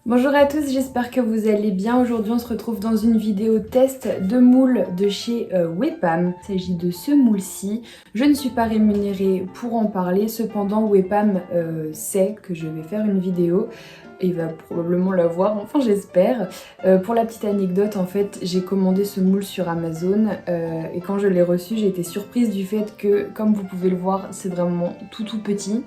Bonjour à tous, j'espère que vous allez bien. Aujourd'hui on se retrouve dans une vidéo test de moule de chez Wepam. Il s'agit de ce moule-ci. Je ne suis pas rémunérée pour en parler, cependant Wepam sait que je vais faire une vidéo. Il va probablement la voir, enfin j'espère. Pour la petite anecdote, en fait, j'ai commandé ce moule sur Amazon et quand je l'ai reçu, j'ai été surprise du fait que, comme vous pouvez le voir, c'est vraiment tout petit.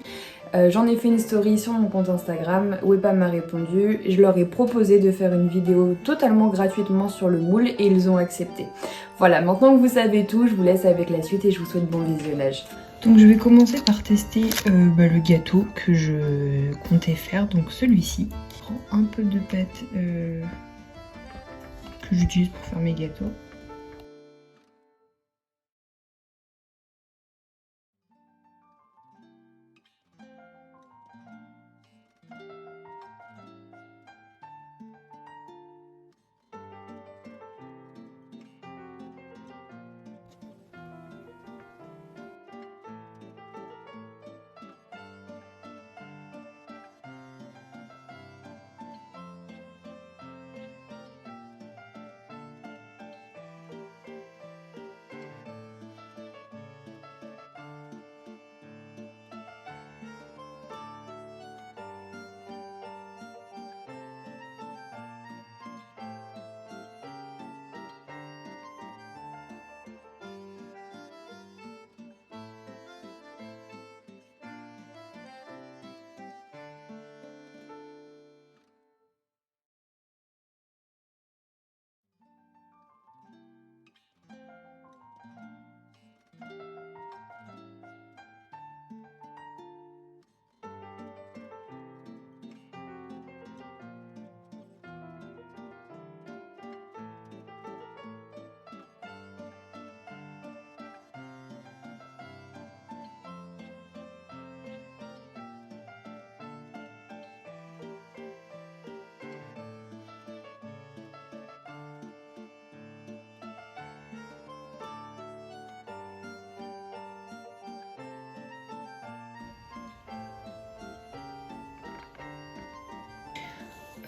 J'en ai fait une story sur mon compte Instagram, Wepam m'a répondu, je leur ai proposé de faire une vidéo totalement gratuitement sur le moule et ils ont accepté. Voilà, maintenant que vous savez tout, je vous laisse avec la suite et je vous souhaite bon visionnage. Donc je vais commencer par tester le gâteau que je comptais faire, donc celui-ci. Je prends un peu de pâte que j'utilise pour faire mes gâteaux.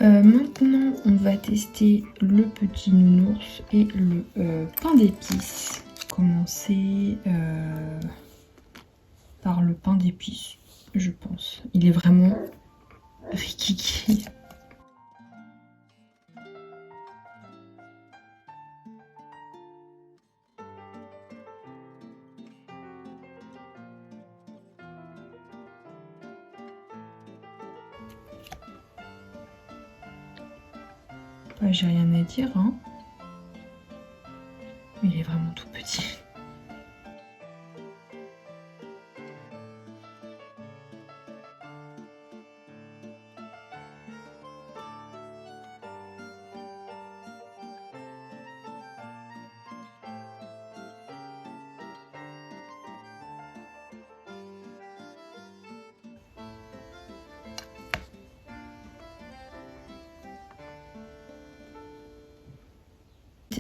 Maintenant, on va tester le petit nounours et le pain d'épices. Commencer par le pain d'épices, je pense. Il est vraiment rikiki. J'ai rien à dire, hein. Il est vraiment tout petit.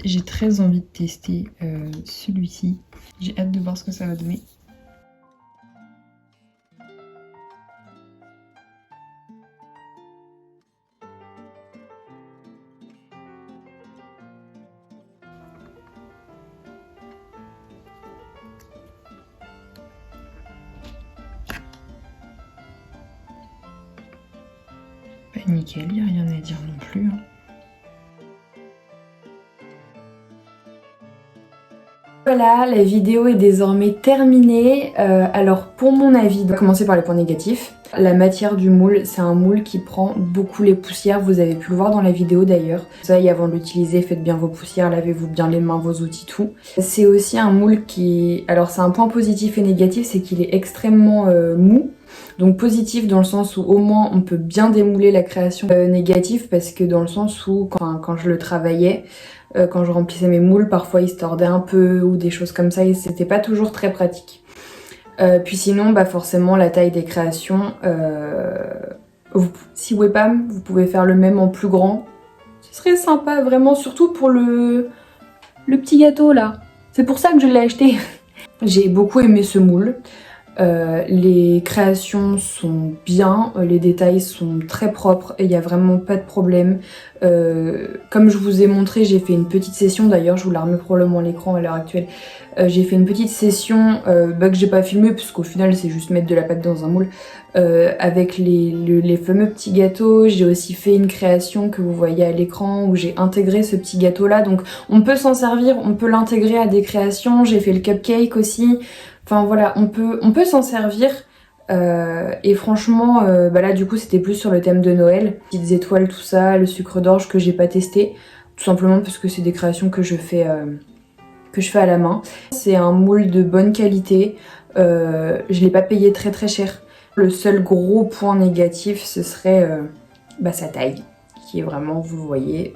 J'ai très envie de tester celui-ci. J'ai hâte de voir ce que ça va donner. Bah, nickel, il n'y a rien à dire non plus, hein. Voilà, la vidéo est désormais terminée. Alors pour mon avis, on va commencer par les points négatifs. La matière du moule, c'est un moule qui prend beaucoup les poussières, vous avez pu le voir dans la vidéo d'ailleurs. Ça y est, avant de l'utiliser, faites bien vos poussières, lavez-vous bien les mains, vos outils, tout. C'est aussi un moule qui... Alors c'est un point positif et négatif, c'est qu'il est extrêmement mou. Donc positif dans le sens où au moins on peut bien démouler la création. Négatif parce que dans le sens où quand je le travaillais, quand je remplissais mes moules, parfois ils se tordaient un peu ou des choses comme ça et c'était pas toujours très pratique. Puis sinon, bah forcément la taille des créations, si Wepam, vous pouvez faire le même en plus grand, ce serait sympa vraiment, surtout pour le petit gâteau là. C'est pour ça que je l'ai acheté. J'ai beaucoup aimé ce moule. Les créations sont bien, les détails sont très propres et il n'y a vraiment pas de problème. Comme je vous ai montré, j'ai fait une petite session, d'ailleurs je vous la remets probablement à l'écran à l'heure actuelle. J'ai fait une petite session que j'ai pas filmée parce qu'au final c'est juste mettre de la pâte dans un moule avec les fameux petits gâteaux. J'ai aussi fait une création que vous voyez à l'écran où j'ai intégré ce petit gâteau là, donc on peut s'en servir, on peut l'intégrer à des créations. J'ai fait le cupcake aussi. Enfin voilà, on peut s'en servir. Et franchement, bah là du coup c'était plus sur le thème de Noël. Petites étoiles, tout ça, le sucre d'orge que j'ai pas testé. Tout simplement parce que c'est des créations que je fais à la main. C'est un moule de bonne qualité. Je l'ai pas payé très très cher. Le seul gros point négatif, ce serait bah, sa taille, qui est vraiment, vous le voyez,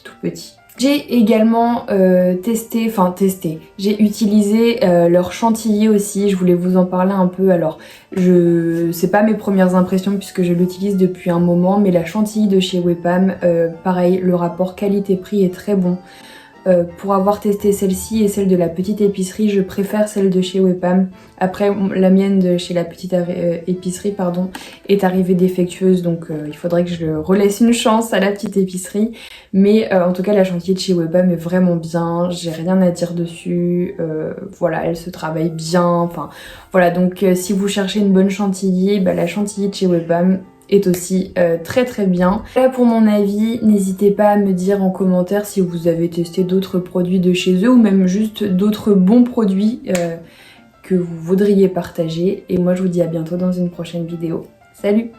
tout petit. J'ai également testé, j'ai utilisé leur chantilly aussi, je voulais vous en parler un peu. Alors, c'est pas mes premières impressions puisque je l'utilise depuis un moment, mais la chantilly de chez Wepam, pareil, le rapport qualité-prix est très bon. Pour avoir testé celle-ci et celle de la petite épicerie, je préfère celle de chez Wepam. Après, la mienne de chez la petite épicerie pardon, est arrivée défectueuse, donc il faudrait que je relaisse une chance à la petite épicerie. Mais en tout cas, la chantilly de chez Wepam est vraiment bien, j'ai rien à dire dessus. Voilà, elle se travaille bien. Enfin, voilà, donc si vous cherchez une bonne chantilly, bah, la chantilly de chez Wepam est aussi très très bien. Là pour mon avis, n'hésitez pas à me dire en commentaire si vous avez testé d'autres produits de chez eux ou même juste d'autres bons produits que vous voudriez partager. Et moi je vous dis à bientôt dans une prochaine vidéo. Salut!